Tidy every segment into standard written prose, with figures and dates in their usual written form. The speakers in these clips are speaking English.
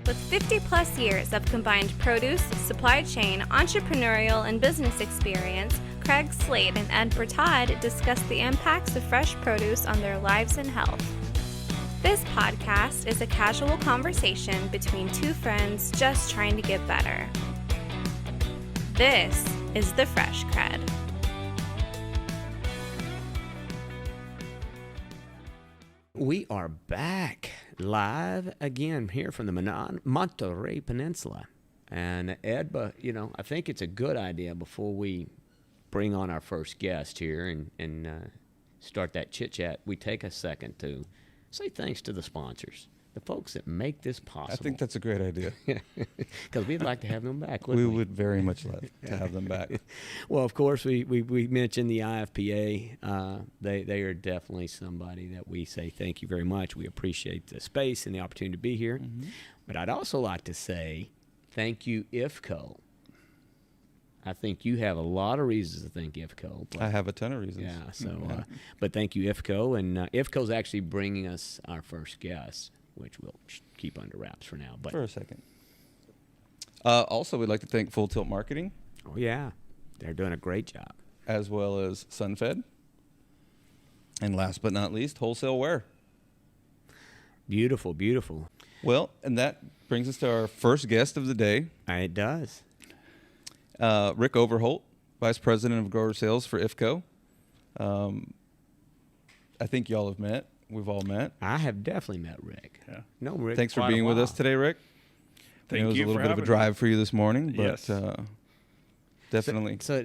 With 50-plus years of combined produce, supply chain, entrepreneurial, and business experience, Craig Slade and Ed Bertad discuss the impacts of fresh produce on their lives and health. This podcast is a casual conversation between two friends just trying to get better. This is the Fresh Cred. We are back live again here from the Monterey Peninsula. And Ed, I think it's a good idea before we bring on our first guest here and start that chit-chat, we take a second to say thanks to the sponsors, the folks that make this possible. I think that's a great idea. Because we'd like to have them back, we would very much love to have them back. Well, of course, we mentioned the IFPA. They are definitely somebody that we say thank you very much. We appreciate the space and the opportunity to be here. Mm-hmm. But I'd also like to say thank you, IFCO. I think you have a lot of reasons to thank IFCO. I have a ton of reasons. Yeah, so, but thank you, IFCO. And IFCO's actually bringing us our first guest, which we'll keep under wraps for now. But for a second. Also, we'd like to thank Full Tilt Marketing. Oh, yeah. They're doing a great job. As well as SunFed. And last but not least, Wholesale Wear. Beautiful, beautiful. Well, and that brings us to our first guest of the day. It does. Rick Overholt, Vice President of Grower Sales for IFCO. I think y'all have met. We've all met. I have definitely met Rick. Yeah. No, Rick. Thanks for being with us today, Rick. Thank you. It was you a little for bit of a having drive me. for you this morning, but Yes. definitely. So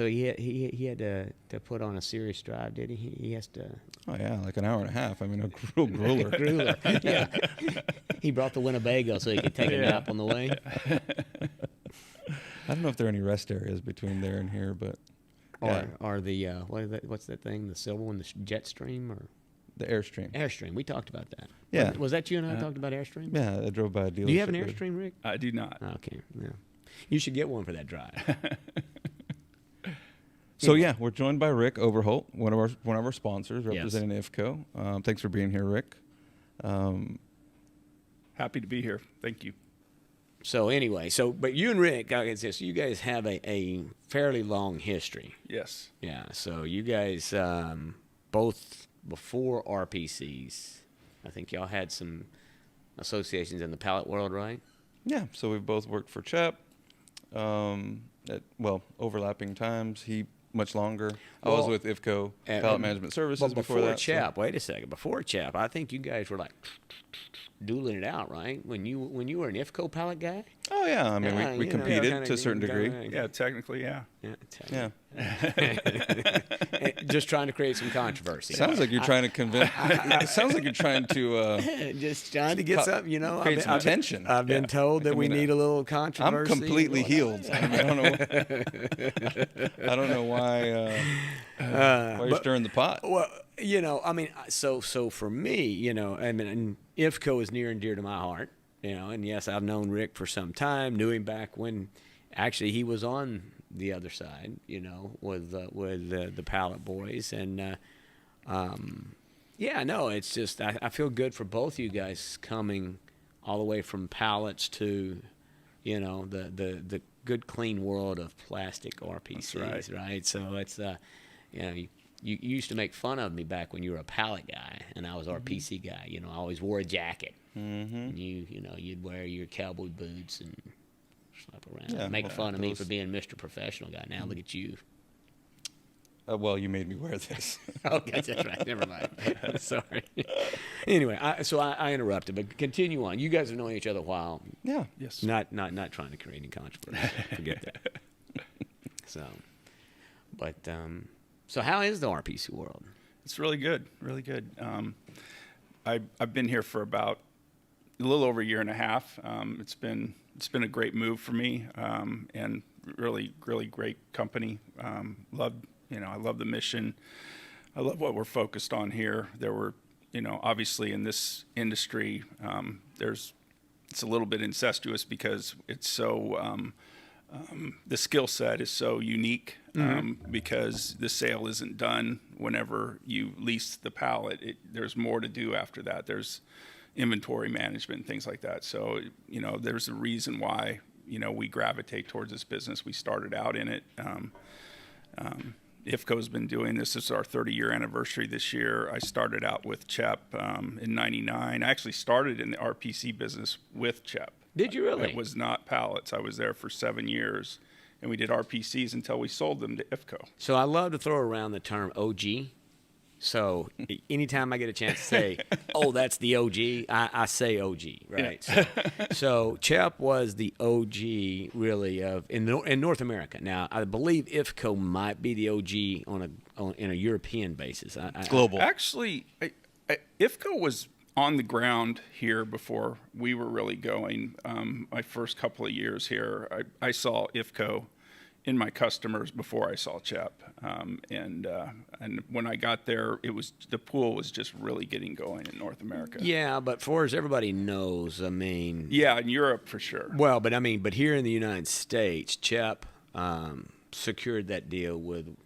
he had to put on a serious drive, did he? He has to. Oh yeah, like an hour and a half. I mean, a real grueler. Grueler. Yeah. He brought the Winnebago so he could take a nap on the way. I don't know if there are any rest areas between there and here, but or the what's that thing? The silver one, the Jetstream or the Airstream. Airstream. We talked about that. Yeah. Was that you and I talked about Airstream? Yeah, I drove by a dealership. Do you have an Airstream, Rick? I do not. Okay. Yeah. You should get one for that drive. So yeah, we're joined by Rick Overholt, one of our sponsors, representing IFCO. Thanks for being here, Rick. Happy to be here. Thank you. So anyway, but you and Rick, you guys have a fairly long history. Yes. Yeah. So you guys both before RPCs, I think y'all had some associations in the pallet world, right? Yeah. So we've both worked for CHAP at overlapping times. He much longer. I was with IFCO Pallet Management Services before that. CHAP, wait a second. Before CHAP, I think you guys were like dueling it out, right? When you were an IFCO pallet guy? Oh yeah, I mean we competed to a certain degree. Yeah, technically, yeah. Yeah. Just trying to create some controversy. Sounds like you're trying to convince. It sounds like you're trying to just trying to get something, create some tension. I've been told that we need a little controversy. I'm completely healed. I mean, I don't know why you're stirring the pot. Well, so for me, IFCO is near and dear to my heart, and yes, I've known Rick for some time, knew him back when actually he was on the other side, with the Pallet Boys, and it's just I feel good for both of you guys coming all the way from pallets to, the good clean world of plastic RPCs, right? So it's You used to make fun of me back when you were a pallet guy and I was RPC guy. I always wore a jacket. Mm-hmm. And you'd wear your cowboy boots and slap around. Yeah, make fun of me for being Mr. Professional guy. Now look at you. Well, you made me wear this. Okay, that's right. Never mind. Sorry. Anyway, I interrupted, but continue on. You guys have known each other a while. Yeah. Yes. Not trying to create any controversy. Forget that. So how is the RPC world? It's really good, really good. I've been here for about a little over a year and a half. It's been a great move for me, and really, really great company. I love the mission. I love what we're focused on here. There were, obviously in this industry, it's a little bit incestuous because it's so the skill set is so unique, because the sale isn't done whenever you lease the pallet. There's more to do after that. There's inventory management and things like that. So, there's a reason why, we gravitate towards this business. We started out in it. IFCO's been doing this. This is our 30-year anniversary this year. I started out with CHEP in '99. I actually started in the RPC business with CHEP. Did you really? It was not pallets. I was there for 7 years, and we did RPCs until we sold them to IFCO. So I love to throw around the term OG. So anytime I get a chance to say, "Oh, that's the OG," I say OG, right? Yeah. So CHEP was the OG, really, in North America. Now, I believe IFCO might be the OG in a European basis. It's global. Actually, IFCO was on the ground here before we were really going. My first couple of years here, I saw IFCO in my customers before I saw CHEP, and when I got there, the pool was just really getting going in North America. Yeah, but for as everybody knows, I mean, yeah, in Europe for sure. Well, but here in the United States, CHEP secured that deal with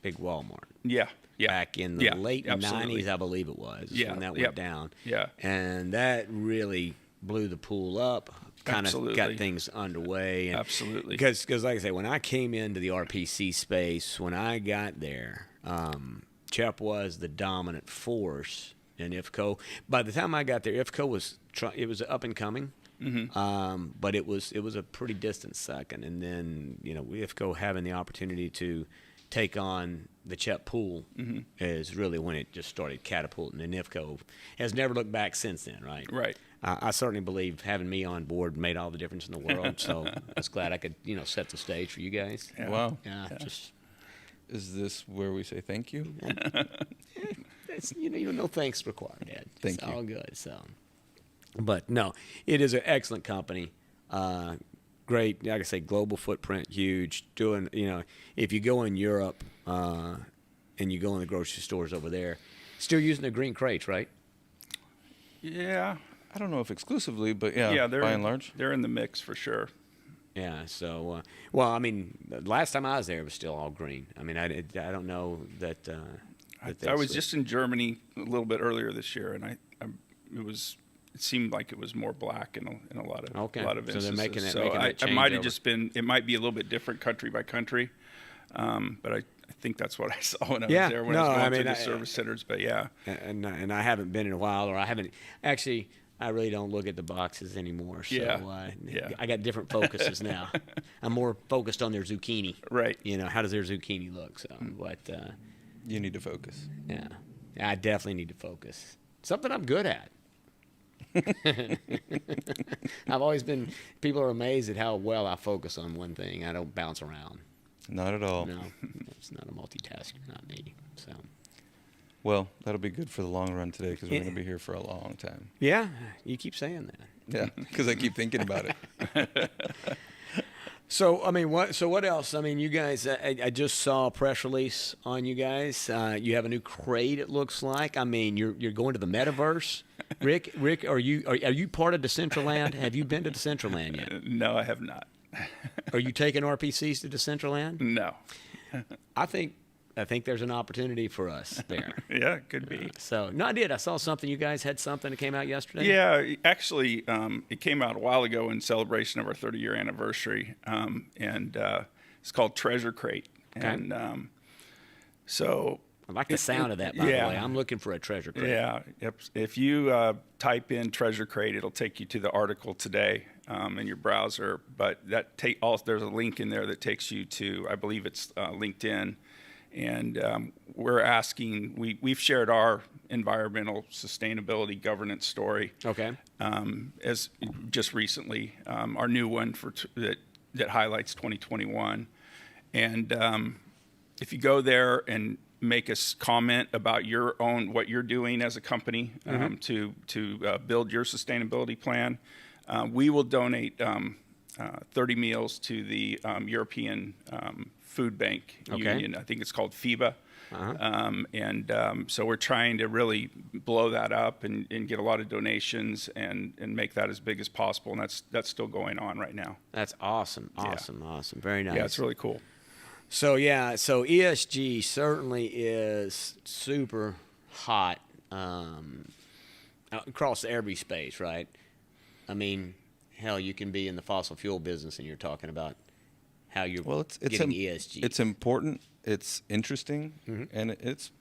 big Walmart. Yeah. Back in the late 90s, I believe it was, when that went down. Yeah. And that really blew the pool up. Kind of got things underway. And absolutely. Because, like I say, when I came into the RPC space, when I got there, CHEP was the dominant force in IFCO. By the time I got there, IFCO was up and coming, but it was a pretty distant second. And then IFCO having the opportunity to take on the CHEP pool is really when it just started catapulting. And IFCO has never looked back since then, right? Right. I certainly believe having me on board made all the difference in the world. So I was glad I could, set the stage for you guys. Yeah. Wow. Yeah. Just. Is this where we say thank you? It's, no thanks required, Ed. Thank you. All good. So, but no, it is an excellent company. Great, like I say, global footprint, huge. Doing, if you go in Europe and you go in the grocery stores over there, still using the green crates, right? Yeah. I don't know if exclusively, but yeah, by and large. They're in the mix for sure. Yeah, so, the last time I was there, it was still all green. I mean, I don't know that. I was just in Germany a little bit earlier this year, and it seemed like it was more black in a lot of instances. So they're making that I might have just been. It might be a little bit different country by country, but I think that's what I saw when I was there. When I was going to the service centers, but yeah. And I haven't been in a while, or I haven't actually. I really don't look at the boxes anymore. So I got different focuses now. I'm more focused on their zucchini. Right. How does their zucchini look? So, but you need to focus. Yeah, I definitely need to focus. Something I'm good at. I've always been. People are amazed at how well I focus on one thing. I don't bounce around. Not at all. No, it's not a multitasker. Not me. So. Well, that'll be good for the long run today because we're going to be here for a long time. Yeah, you keep saying that. Yeah, because I keep thinking about it. So, what else? I mean, you guys, I just saw a press release on you guys. You have a new crate, it looks like. I mean, you're going to the metaverse. Rick, are you part of Decentraland? Have you been to Decentraland yet? No, I have not. Are you taking RPCs to Decentraland? No. I think there's an opportunity for us there. Yeah, could be. So, no, I did. I saw something. You guys had something that came out yesterday? Yeah, actually, it came out a while ago in celebration of our 30-year anniversary, and it's called Treasure Crate. Okay. And so... I like the sound of that, by the way. I'm looking for a treasure crate. Yeah. Yep. If you type in Treasure Crate, it'll take you to the article today in your browser. But there's a link in there that takes you to, I believe it's LinkedIn. And we're asking, we've shared our environmental sustainability governance story. Okay. As just recently, our new one that highlights 2021. And if you go there and make a comment about what you're doing as a company to build your sustainability plan, we will donate 30 meals to the European Food Bank Union. I think it's called FIBA. So we're trying to really blow that up and get a lot of donations and make that as big as possible. And that's still going on right now. That's awesome. Awesome. Very nice. Yeah, it's really cool. So ESG certainly is super hot across every space, right? I mean, hell, you can be in the fossil fuel business and you're talking about how you're getting ESG. It's important, it's interesting, and it's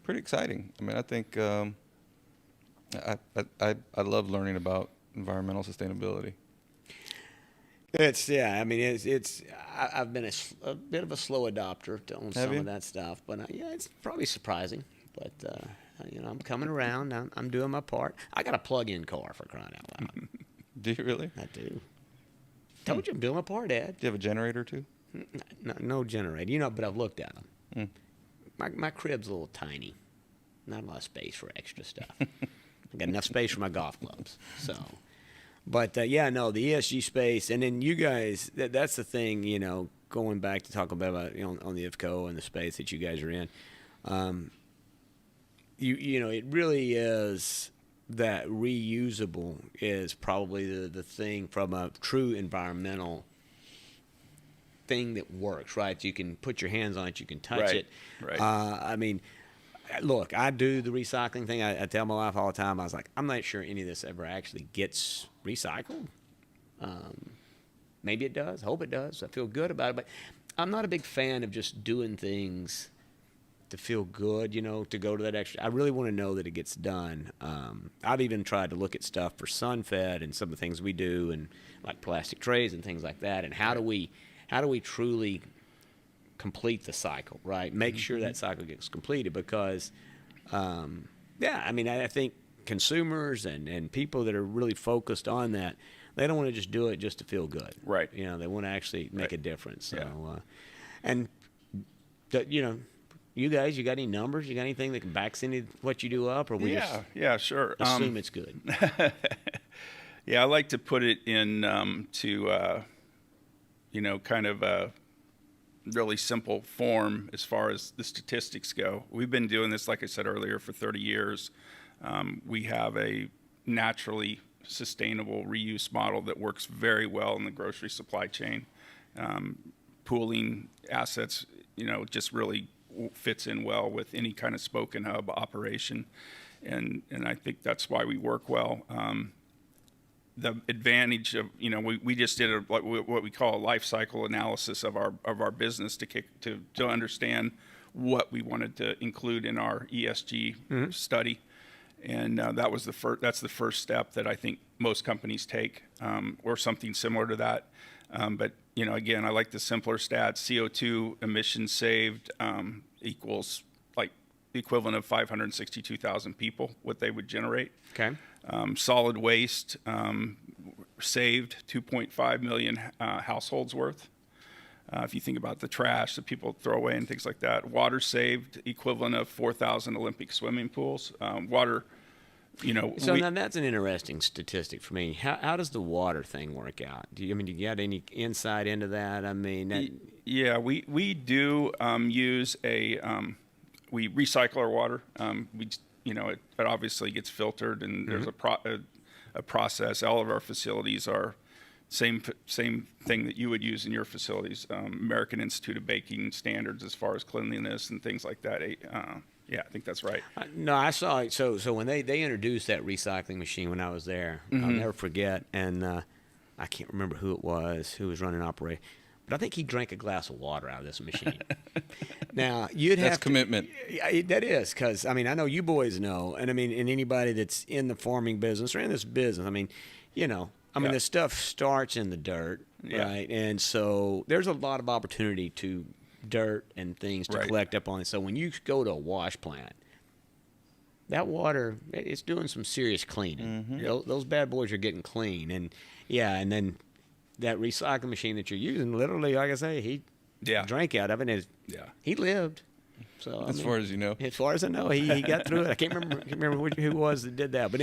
pretty exciting. I mean, I think I love learning about environmental sustainability. I've been a bit of a slow adopter on some of that stuff, but it's probably surprising. But I'm coming around. I'm doing my part. I got a plug-in car, for crying out loud. Do you really? I do. Told you I'm doing my part, Dad. Do you have a generator too? No generator. But I've looked at them. My crib's a little tiny. Not a lot of space for extra stuff. I got enough space for my golf clubs. So, but the ESG space, and then you guys. That's the thing. Going back to talk about on the IFCO and the space that you guys are in. It really is that reusable is probably the thing from a true environmental thing that works, right? You can put your hands on it, you can touch it. Right. Look, I do the recycling thing. I tell my wife all the time, I was like, I'm not sure any of this ever actually gets recycled. Maybe it does. Hope it does. I feel good about it. But I'm not a big fan of just doing things to feel good, to go to that extra. I really want to know that it gets done. I've even tried to look at stuff for Sunfed and some of the things we do, and like plastic trays and things like that. And how do we truly complete the cycle, right? Make sure that cycle gets completed, because, I think consumers and people that are really focused on that, they don't want to just do it just to feel good. Right. They want to actually make a difference. So, you guys, you got any numbers? You got anything that can back any what you do up, or we sure. assume it's good? I like to put it in kind of a really simple form as far as the statistics go. We've been doing this, like I said earlier, for 30 years. We have a naturally sustainable reuse model that works very well in the grocery supply chain. Pooling assets, just really fits in well with any kind of spoke and hub operation, and I think that's why we work well. The advantage of we just did what we call a life cycle analysis of our business to understand what we wanted to include in our ESG study, and that's the first step that I think most companies take, or something similar to that. But again, I like the simpler stats. CO2 emissions saved equals like the equivalent of 562,000 people, what they would generate. Okay. Solid waste saved 2.5 million households worth. If you think about the trash that people throw away and things like that. Water saved equivalent of 4,000 Olympic swimming pools. Water. Now that's an interesting statistic for me. How does the water thing work out? Do you got any insight into that? We do use we recycle our water. It obviously gets filtered, and there's a process. All of our facilities are same thing that you would use in your facilities. American Institute of Baking standards as far as cleanliness and things like that. I think that's right. No, I saw it. So when they introduced that recycling machine when I was there, I'll never forget. And I can't remember who was running operation, but I think he drank a glass of water out of this machine. Now that's commitment. That is, because I know you boys know, and and anybody that's in the farming business or in this business, this stuff starts in the dirt, right? And so there's a lot of opportunity to dirt and things to collect up on it. So when you go to a wash plant, that water, it's doing some serious cleaning. Those bad boys are getting clean, and then that recycling machine that you're using, literally, like I say, he drank out of it, and he lived. So as far as you know, as far as I know, he got through it. I can't remember who it was that did that, but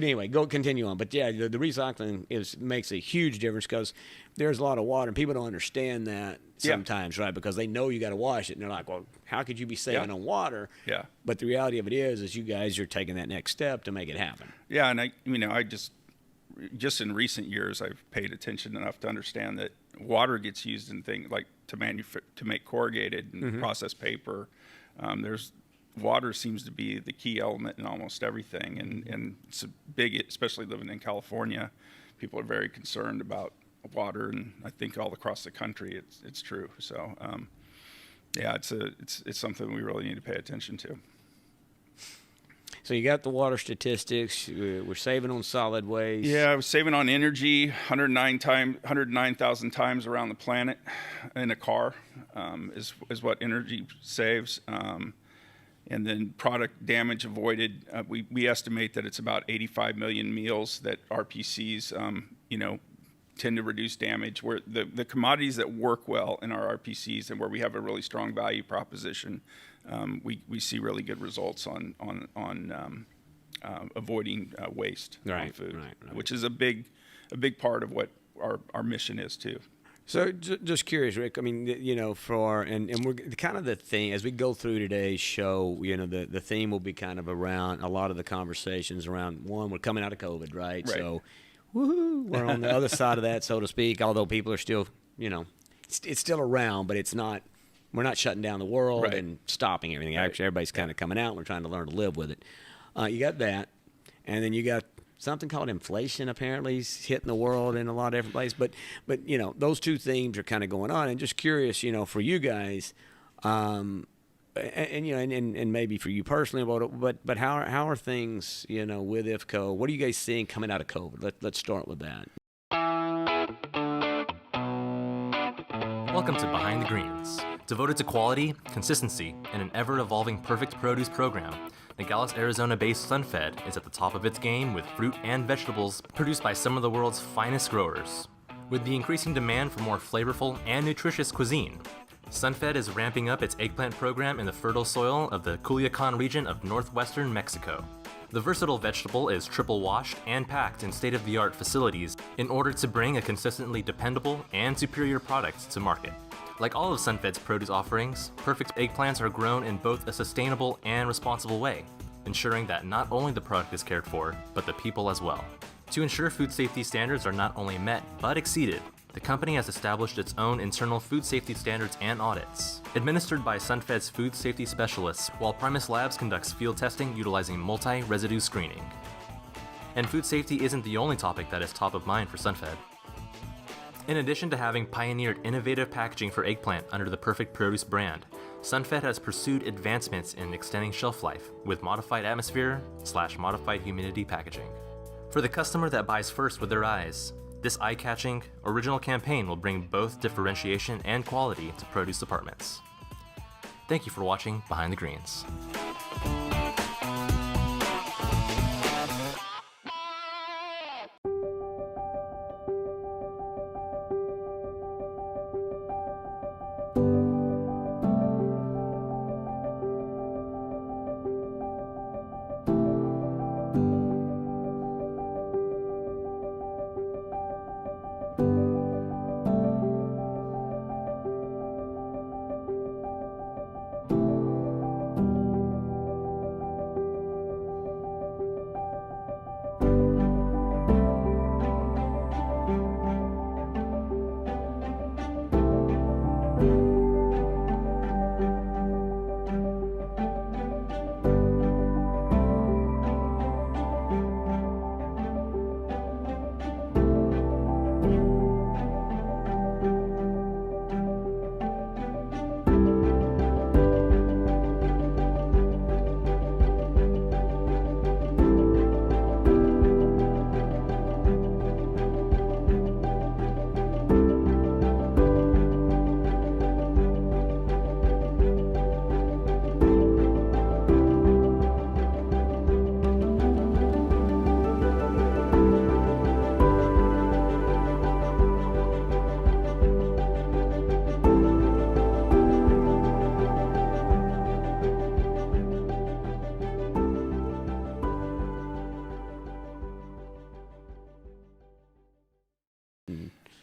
anyway, continue on. But the recycling makes a huge difference, because there's a lot of water, and people don't understand that sometimes, right? Because they know you got to wash it, and they're like, well, how could you be saving on water? Yeah. But the reality of it is you guys are taking that next step to make it happen. Yeah, and I just in recent years, I've paid attention enough to understand that water gets used in things like to make corrugated and processed paper. There's water seems to be the key element in almost everything, and it's a big, especially living in California, people are very concerned about water, and I think all across the country it's true. So yeah, it's something we really need to pay attention to. So you got the water statistics. We're saving on solid waste. Yeah, I was saving on energy 109,000 times around the planet in a car is what energy saves. And then product damage avoided. We estimate that it's about 85 million meals that RPCs, tend to reduce damage. Where the commodities that work well in our RPCs and where we have a really strong value proposition, we see really good results on avoiding waste on food, which is a big part of what our mission is too. So just curious, Rick, I mean, and we're kind of the theme, as we go through today's show, the theme will be kind of around a lot of the conversations around, one, we're coming out of COVID, right? So, woohoo, we're on the other side of that, so to speak, although people are still, it's still around, but it's not, we're not shutting down the world and stopping everything. Actually, everybody's kind of coming out, and we're trying to learn to live with it. You got that, and then you got something called inflation apparently is hitting the world in a lot of different places. But those two themes are kind of going on. And just curious, for you guys, and maybe for you personally, but how are things, with IFCO? What are you guys seeing coming out of COVID? Let's start with that. Welcome to Behind the Greens, devoted to quality, consistency, and an ever-evolving perfect produce program. Nogales, Arizona-based SunFed is at the top of its game with fruit and vegetables produced by some of the world's finest growers. With the increasing demand for more flavorful and nutritious cuisine, SunFed is ramping up its eggplant program in the fertile soil of the Culiacan region of northwestern Mexico. The versatile vegetable is triple washed and packed in state-of-the-art facilities in order to bring a consistently dependable and superior product to market. Like all of SunFed's produce offerings, perfect eggplants are grown in both a sustainable and responsible way, ensuring that not only the product is cared for, but the people as well. To ensure food safety standards are not only met, but exceeded, the company has established its own internal food safety standards and audits, administered by SunFed's food safety specialists, while Primus Labs conducts field testing utilizing multi-residue screening. And food safety isn't the only topic that is top of mind for SunFed. In addition to having pioneered innovative packaging for eggplant under the Perfect Produce brand, SunFed has pursued advancements in extending shelf life with modified atmosphere/modified humidity packaging. For the customer that buys first with their eyes, this eye-catching, original campaign will bring both differentiation and quality to produce departments. Thank you for watching Behind the Greens.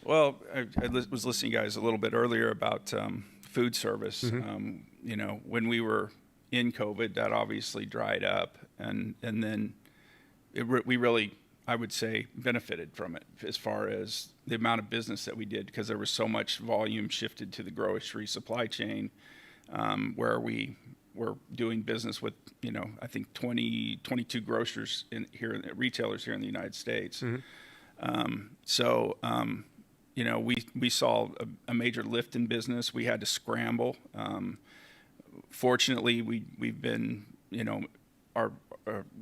Well, I was listening to you guys a little bit earlier about food service. When we were in COVID, that obviously dried up, and then we really, I would say, benefited from it as far as the amount of business that we did, because there was so much volume shifted to the grocery supply chain, where we we're doing business with, I think 22 grocers retailers here in the United States. So we saw a major lift in business. We had to scramble. Fortunately, we've been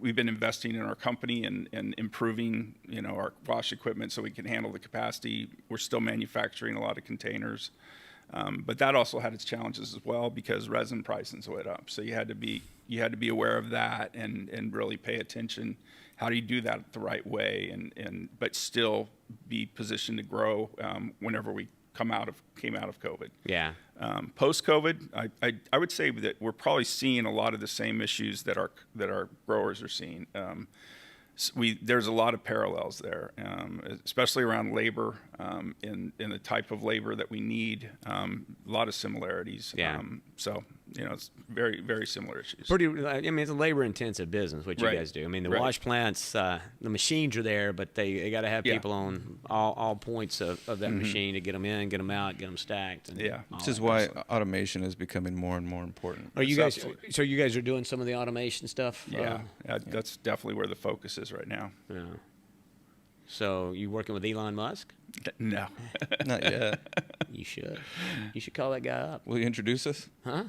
we've been investing in our company and improving our wash equipment so we can handle the capacity. We're still manufacturing a lot of containers, but that also had its challenges as well because resin prices went up. So you had to be aware of that and really pay attention. How do you do that the right way but still be positioned to grow whenever we came out of COVID? Yeah. Post-COVID, I would say that we're probably seeing a lot of the same issues that our growers are seeing. There's a lot of parallels there, especially around labor in the type of labor that we need. A lot of similarities. Yeah. So it's very, very similar issues. It's a labor-intensive business, what you guys do. I mean, the wash plants, the machines are there, but they got to have people on all points of that machine to get them in, get them out, get them stacked. Which is why automation is becoming more and more important. Are you guys? So you guys are doing some of the automation stuff? Yeah, that's definitely where the focus is right now. Yeah. So you working with Elon Musk? No, not yet. You should. You should call that guy up. Will you introduce us? Huh?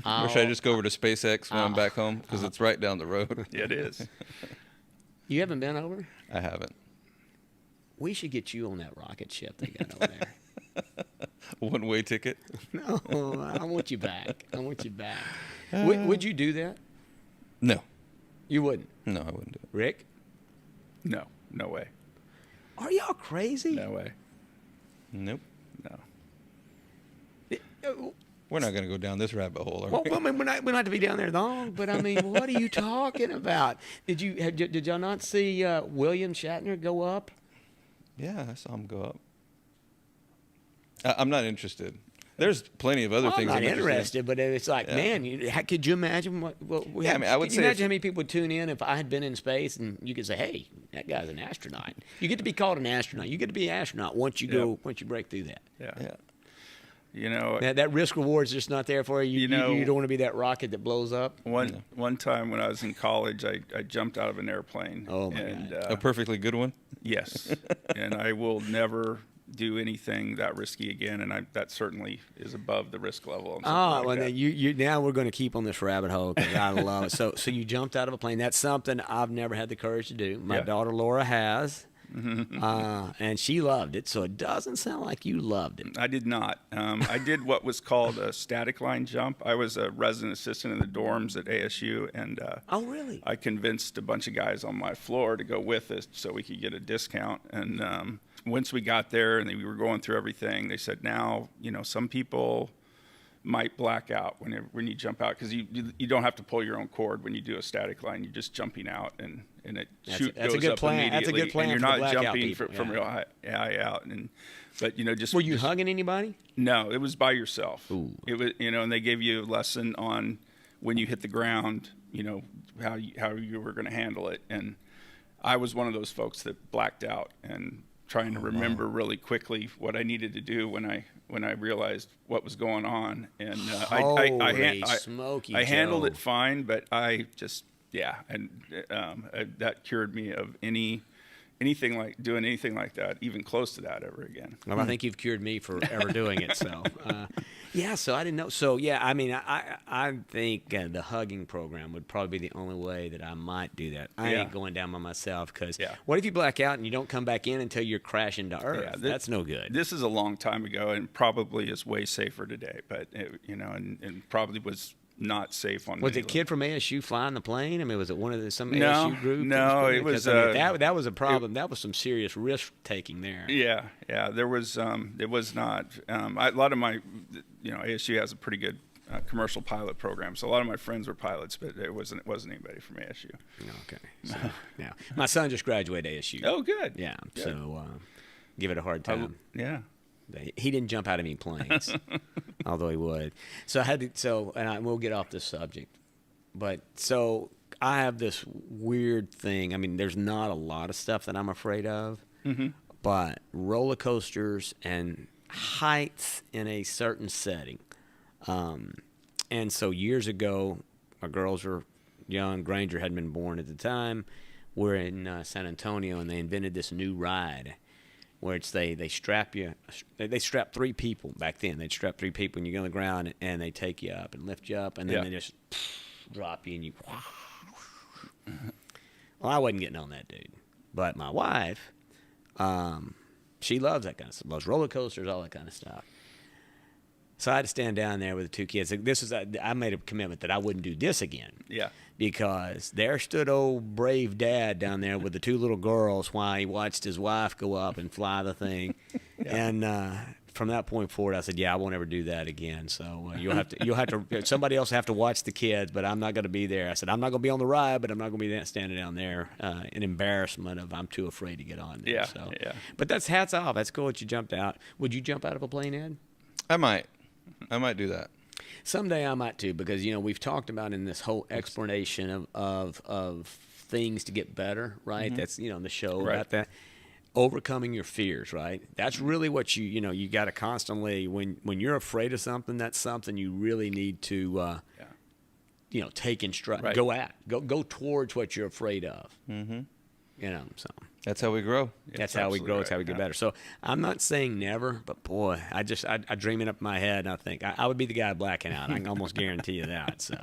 Or should I just go over to SpaceX when I'm back home? Because it's right down the road. Yeah, it is. You haven't been over? I haven't. We should get you on that rocket ship they got over there. One-way ticket? No, I want you back. Would you do that? No. You wouldn't? No, I wouldn't do it. Rick? No way. Are y'all crazy? No way. Nope. No. We're not going to go down this rabbit hole, are Well, we? I mean, we're not to be down there long, but I mean, what are you talking about? Did y'all not see William Shatner go up? Yeah, I saw him go up. I'm not interested. There's plenty of other things. I'm not interested, but it's like, man, could you imagine what we have? I would say. Imagine how many people would tune in if I had been in space and you could say, hey, that guy's an astronaut. You get to be called an astronaut. You get to be an astronaut once you once you break through that. Yeah. That risk reward is just not there for you. You don't want to be that rocket that blows up. One time when I was in college, I jumped out of an airplane. Oh my God! A perfectly good one. Yes, and I will never do anything that risky again, and that certainly is above the risk level. Now we're going to keep on this rabbit hole because I love it. So you jumped out of a plane. That's something I've never had the courage to do. My daughter Laura has. And she loved it, so it doesn't sound like you loved it. I did not. I did what was called a static line jump. I was a resident assistant in the dorms at ASU, and oh, really? I convinced a bunch of guys on my floor to go with us so we could get a discount. And once we got there and we were going through everything, they said, now, some people might black out when you jump out because you don't have to pull your own cord when you do a static line. You're just jumping out and it goes up immediately. That's a good plan. And you're not jumping people. from real high out. But just were you hugging anybody? No, it was by yourself. Ooh. It was and they gave you a lesson on when you hit the ground. How you were going to handle it. And I was one of those folks that blacked out and trying to remember really quickly what I needed to do when I realized what was going on, and I handled it fine, but I just that cured me of anything like doing anything like that, even close to that ever again. Well, I think you've cured me for ever doing it. So, so I didn't know. So, I mean, I think the hugging program would probably be the only way that I might do that. I ain't going down by myself because what if you black out and you don't come back in until you're crashing to earth? Yeah, that's no good. This is a long time ago and probably is way safer today, but, and probably was not safe on. Was it a kid from ASU flying the plane? I mean, was it one of some ASU group? No, it was. That was a problem. That was some serious risk taking there. Yeah. There was. It was not. A lot of my, ASU has a pretty good commercial pilot program, so a lot of my friends were pilots, but it wasn't anybody from ASU. Okay. So, yeah, my son just graduated ASU. Oh, good. Yeah. Good. So give it a hard time. Yeah. He didn't jump out of any planes, although he would. So I had to. So and we'll get off this subject, but so I have this weird thing. I mean, there's not a lot of stuff that I'm afraid of, but roller coasters and heights in a certain setting. And so years ago, our girls were young. Granger hadn't been born at the time. We're in San Antonio, and they invented this new ride where it's they strap you. They strap 3 people back then. They'd strap 3 people, and you go on the ground, and they take you up and lift you up, and then they just drop you, and you. Well, I wasn't getting on that, dude. But my wife, she loves that kind of stuff. Loves roller coasters, all that kind of stuff. So I had to stand down there with the 2 kids. I made a commitment that I wouldn't do this again. Yeah. Because there stood old brave dad down there with the 2 little girls while he watched his wife go up and fly the thing. And from that point forward, I said, "Yeah, I won't ever do that again." So you'll have to. Somebody else will have to watch the kids, but I'm not going to be there. I said, "I'm not going to be on the ride, but I'm not going to be standing down there in embarrassment of I'm too afraid to get on there." Yeah. So, yeah. But that's hats off. That's cool that you jumped out. Would you jump out of a plane, Ed? I might do that. Someday I might too, because we've talked about in this whole explanation of things to get better, right? Mm-hmm. That's the show about that. Overcoming your fears, right? That's really what you got to constantly when you're afraid of something. That's something you really need to take in stride. Right. Go towards what you're afraid of. Mm-hmm. So that's how we grow. That's how we grow. It's how we get better. So I'm not saying never, but boy, I dream it up in my head, and I think I would be the guy blacking out. I can almost guarantee you that. So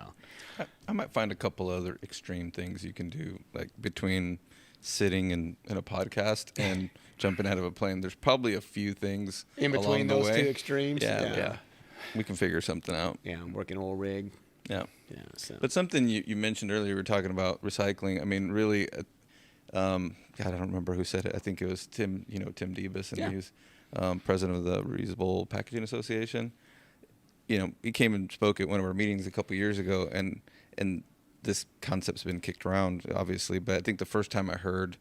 I might find a couple other extreme things you can do, like between sitting in a podcast and jumping out of a plane. There's probably a few things in between those 2 extremes. Yeah. We can figure something out. Yeah, I'm working oil rig. Yeah. So. But something you mentioned earlier, we were talking about recycling. I mean, really, God, I don't remember who said it. I think it was Tim Tim Debus, and he's president of the Reusable Packaging Association. He came and spoke at one of our meetings a couple years ago, and this concept's been kicked around, obviously, but I think the first time I heard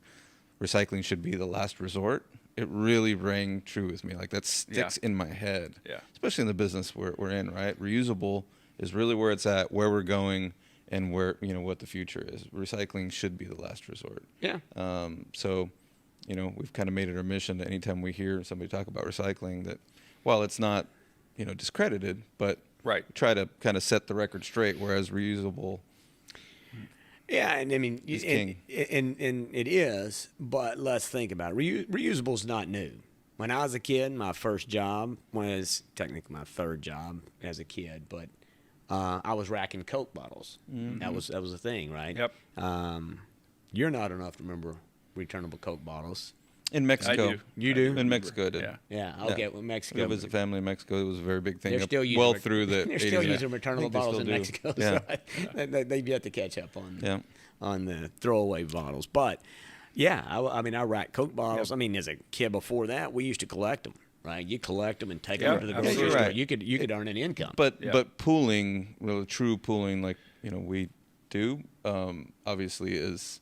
recycling should be the last resort, it really rang true with me. Like, that sticks in my head, especially in the business we're in, right? Reusable is really where it's at, where we're going, and where, what the future is. Recycling should be the last resort. Yeah. So, we've kind of made it our mission that anytime we hear somebody talk about recycling, that while it's not, discredited, but try to kind of set the record straight, whereas reusable. Yeah, and I mean, and it is, but let's think about it. Reusable is not new. When I was a kid, my first job was technically my 3rd job as a kid, but I was racking Coke bottles. Mm-hmm. That was a thing, right? Yep. You're not enough to remember returnable Coke bottles. In Mexico. I do. You do? In Mexico, I did. Yeah. Okay. Well, Mexico. I visit family in Mexico. It was a very big thing. They're still using well through the. They're still using returnable bottles in Mexico. Yeah. So they've yet to catch up on the throwaway bottles. But yeah, I mean, I racked Coke bottles. Yep. I mean, as a kid before that, we used to collect them. Right, you collect them and take them to the grocery store. You could earn an income. But pooling, true pooling, like we do, obviously is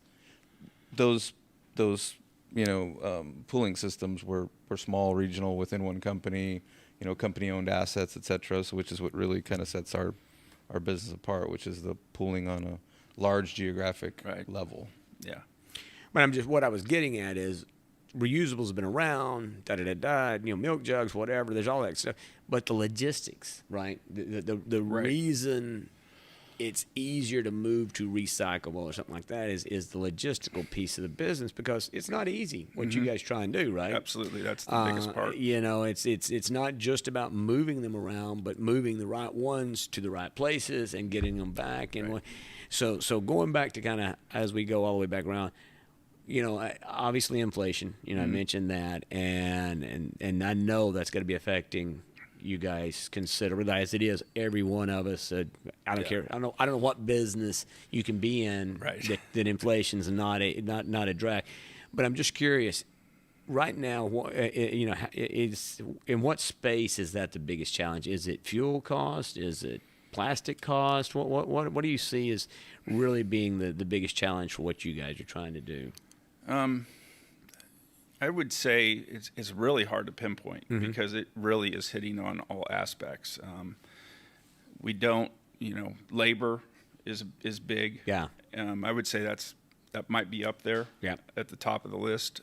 those pooling systems were small, regional, within one company, company-owned assets, et cetera. So which is what really kind of sets our business apart, which is the pooling on a large geographic level. Yeah. But what I was getting at is reusables have been around, milk jugs, whatever. There's all that stuff, but the logistics, right? The reason it's easier to move to recyclable or something like that is the logistical piece of the business, because it's not easy what you guys try and do, right? Absolutely, that's the biggest part. It's not just about moving them around, but moving the right ones to the right places and getting them back. And so going back to kind of as we go all the way back around. Obviously inflation, I mentioned that, and I know that's going to be affecting you guys considerably, as it is every one of us. I don't care. I don't know what business you can be in that inflation's not a drag. But I'm just curious. Right now, is in what space is that the biggest challenge? Is it fuel cost? Is it plastic cost? What do you see as really being the biggest challenge for what you guys are trying to do? I would say it's really hard to pinpoint because it really is hitting on all aspects. We don't, labor is big. Yeah. I would say that might be up there at the top of the list,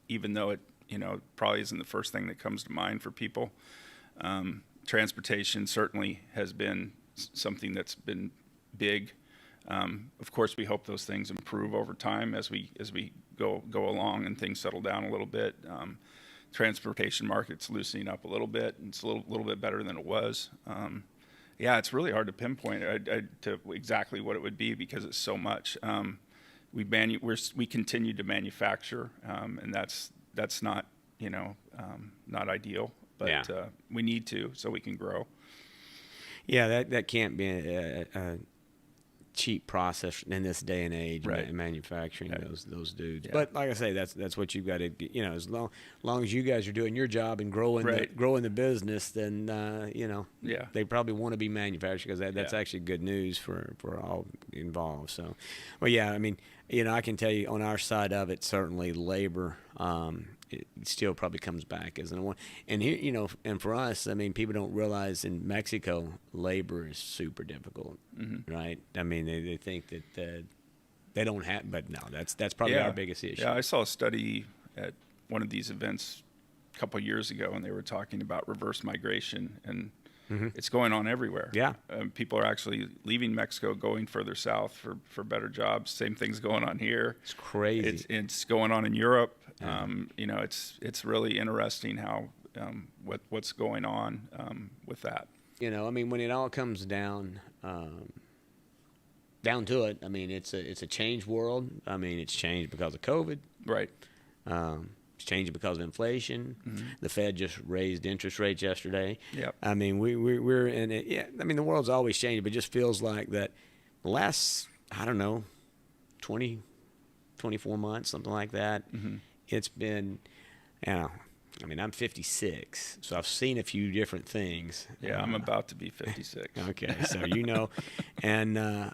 even though it, probably isn't the first thing that comes to mind for people. Transportation certainly has been something that's been big. Of course, we hope those things improve over time as we go along and things settle down a little bit. Transportation market's loosening up a little bit, and it's a little bit better than it was. Yeah, it's really hard to pinpoint to exactly what it would be because it's so much. We continue to manufacture, and that's not not ideal, but we need to so we can grow. Yeah, that can't be a cheap process in this day and age, right. Manufacturing those dudes. Yeah. But like I say, that's what you've got to, as long as you guys are doing your job and growing the business, then they probably want to be manufactured because that's actually good news for all involved. So, well, yeah, I mean, I can tell you on our side of it, certainly labor. It still probably comes back as one. And here, and for us, I mean, people don't realize in Mexico, labor is super difficult, right? I mean, they think that they don't have, but no, that's probably our biggest issue. Yeah, I saw a study at one of these events a couple of years ago, and they were talking about reverse migration, and it's going on everywhere. Yeah, people are actually leaving Mexico, going further south for better jobs. Same thing's going on here. It's crazy. It's going on in Europe. It's really interesting how what's going on with that. I mean, when it all comes down to it, I mean, it's a changed world. I mean, it's changed because of COVID. Right. It's changed because of inflation. The Fed just raised interest rates yesterday. Yep. I mean, we're in it. Yeah. I mean, the world's always changing, but it just feels like that the last, 24 months, something like that. It's been, I mean, I'm 56, so I've seen a few different things. Yeah, I'm about to be 56. Okay, so and the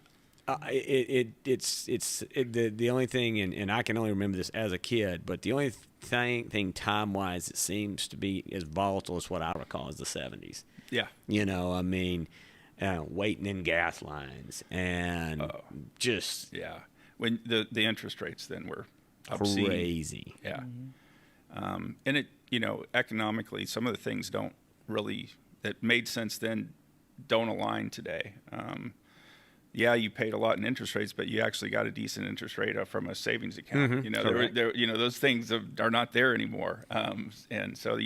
only thing, and I can only remember this as a kid, but the only thing time-wise that seems to be as volatile as what I recall is the 70s. Yeah. I mean, waiting in gas lines and just when the interest rates then were crazy. Obscene. Yeah. And it, economically, some of the things that made sense then don't align today. You paid a lot in interest rates, but you actually got a decent interest rate from a savings account. Those things are not there anymore. And so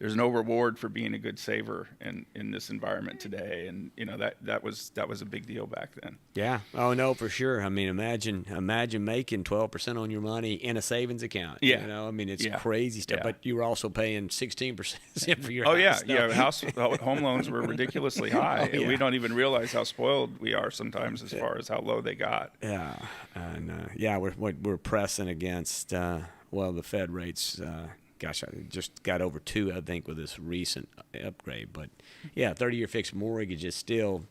there's no reward for being a good saver in this environment today, and that was a big deal back then. Yeah. Oh no, for sure. I mean, imagine making 12% on your money in a savings account. Yeah. I mean, it's crazy stuff. Yeah. But you were also paying 16% for your house. Home loans were ridiculously high. Oh, yeah. We don't even realize how spoiled we are sometimes as far as how low they got. Yeah. And we're pressing against the Fed rates. Gosh, I just got over 2, I think, with this recent upgrade. But, 30-year fixed mortgage is still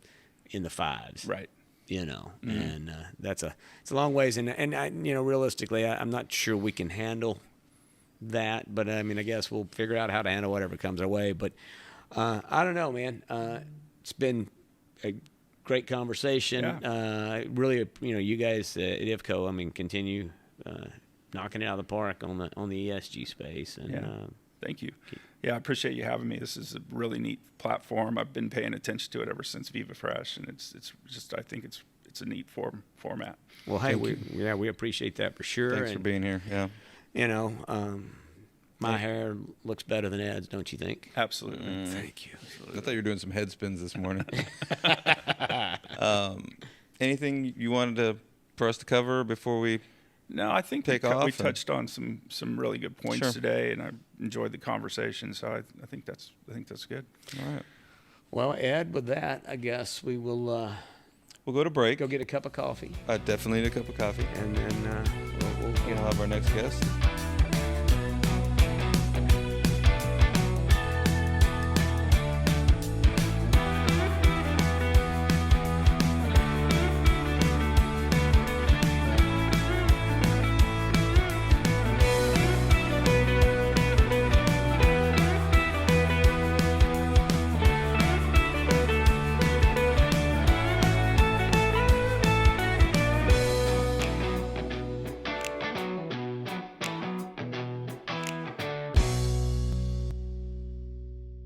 in the 5s. Right. And it's a long ways. And realistically, I'm not sure we can handle that. But, I mean, I guess we'll figure out how to handle whatever comes our way. But I don't know, man. It's been a great conversation. Yeah. Really, you guys at IFCO, I mean, continue knocking it out of the park on the ESG space. And thank you. Yeah, I appreciate you having me. This is a really neat platform. I've been paying attention to it ever since Viva Fresh, and it's just I think it's a neat format. Well, hey, we appreciate that for sure. Thanks for being here. Yeah. My hair looks better than Ed's, don't you think? Absolutely. Thank you. I thought you were doing some head spins this morning. Anything you wanted for us to cover before we? No, I think we touched on some really good points today, and I enjoyed the conversation. So I think that's good. All right. Well, Ed, with that, I guess we will. We'll go to break. Go get a cup of coffee. I definitely need a cup of coffee, and then we'll have our next guest.